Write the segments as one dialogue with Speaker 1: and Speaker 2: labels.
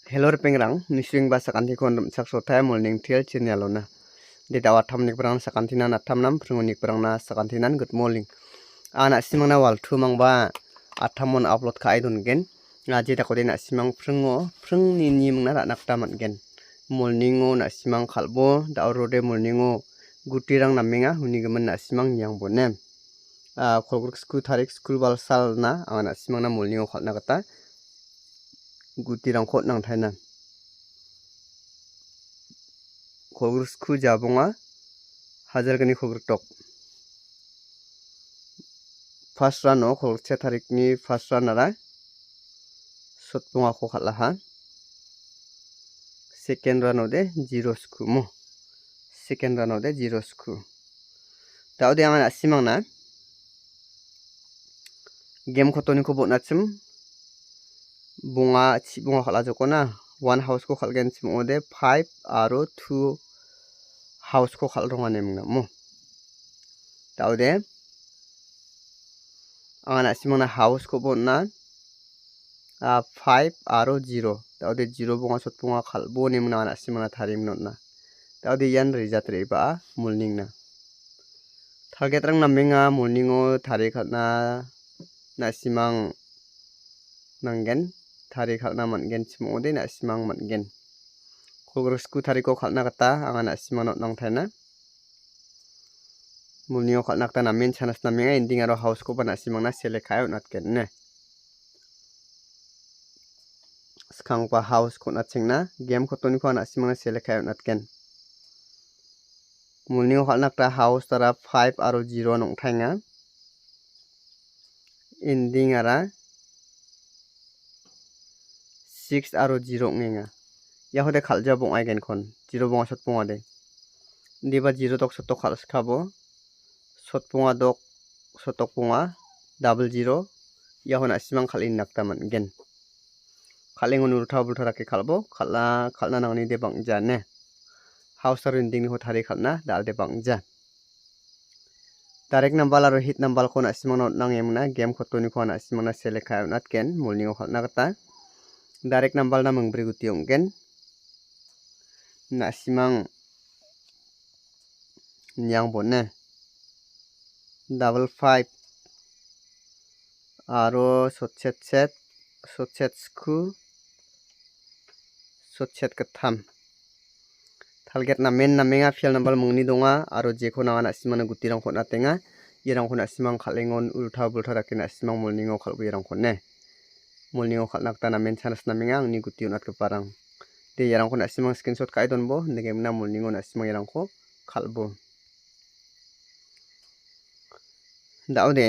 Speaker 1: Hello pengrang niswing ba sakanti kon sak sotai morning tel channel de dawa thamnik brang sakantina na thamnam phungunik brang na sakantinan good morning ana simangna wal thumang ba athamon upload ka idun gen na je takode na simang phungo phungni nimna ra nakta gen morning o na simang khalbo da rode morning o gutirang namenga hunigemen na simang nyang bonem khogruk school tarik school bal sal na ana simangna morning o khalna kata gutirang khot nang thaina khogruk school jabonga hajargani khogruk tok first run o khogruk 6 tarik ni first run ara sotpunga kho khala ha second run ode 0 school mo second run ode 0 school taudi ang asimang na game khotoni ko bonachim bunga chi bunga khala jokona one house ko khalgen chim ode 5 aro 2 house ko khal ronga nemna mo taude ana simana house ko bonna 5 aro 0 taude 0 bunga sot bunga khal bo nemna ana simana tharim notna taude yan result reba morning na target rang namenga morning o thari khalna na simang nanggen thari khalna mangen chim ode na simang mangen khogruk school thari ko khalna kata angana simano nang thaina mulnio khalna kata na main chanas na menga ending aro house ko bana simangna select ayo natken ne skang pa house ko na chingna game ko toni ko na simangna select ayo natken mulnio khalna kata house tara 5 aro 0 nong thainga ending ara 6 aro 0 ngenga yahode khalja bong aigen kon 0 bonga sot bonga de diba 0 tok sotok khals khabo sot bonga dok sotok bonga double 0 yahona simang khalin nakta mangen khalingon urtha bultha rakhe khalbo khalna nangni de bangja ne house ar ending ni ho thari khalna dal de bangja direct number aro hit number ko na simang not nangemna game khotoni ko na simang na select kha natken morning o khalna kata direct number na mungbrei guti onggen na simang nyang bonne double 5 aro sotchet school sotchet katham target na main na menga field number mungni donga aro jeko na ana simana gutirang khotna tenga yerang khona simang khalingon ultha bultha rakina simang morning o khalbu yerang khonne morning o khalna kata na main chanas na menga angni guti unat keparang de yerang khona simang screenshot kai donbo negemna morning o na simang yerang kho khalbo daude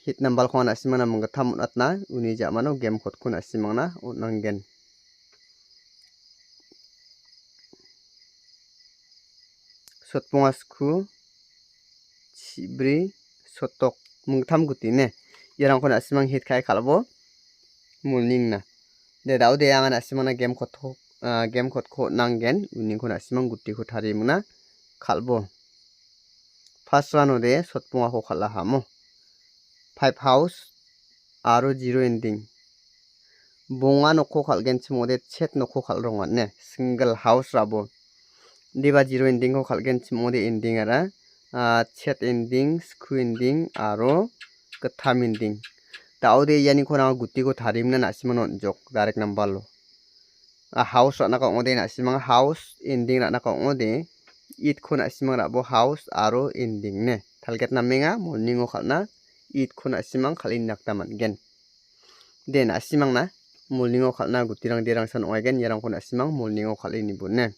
Speaker 1: hit number ko na simana mungga tham atna uni jamano game khot ko na simangna unangen sotpunga school chibri sotok mungtham guti ne yerang ko na simang hit kai khalbo morning na de daude ang na simana game khot ko nangen uni ko na simang guti ko thari muna khalbo first run ode sotpunga ko khala hamo 5 house aro 0 ending bonga nokko khalgen chimode chet nokko khalronga ne single house rabo diba 0 ending ko khalgen chimode ending ara chet ending school ending aro katham ending taude yani khona guti ko tharimna na simano jok direct number lo house ra na ka ode na simang house ending ra na ka ode it khona simang rabo house aro ending ne target na menga morning o khalna it khona simang khalin nakta mangen den asimang na morning o khalna gutirang derang san oigen yerang khona simang morning o khalini bunne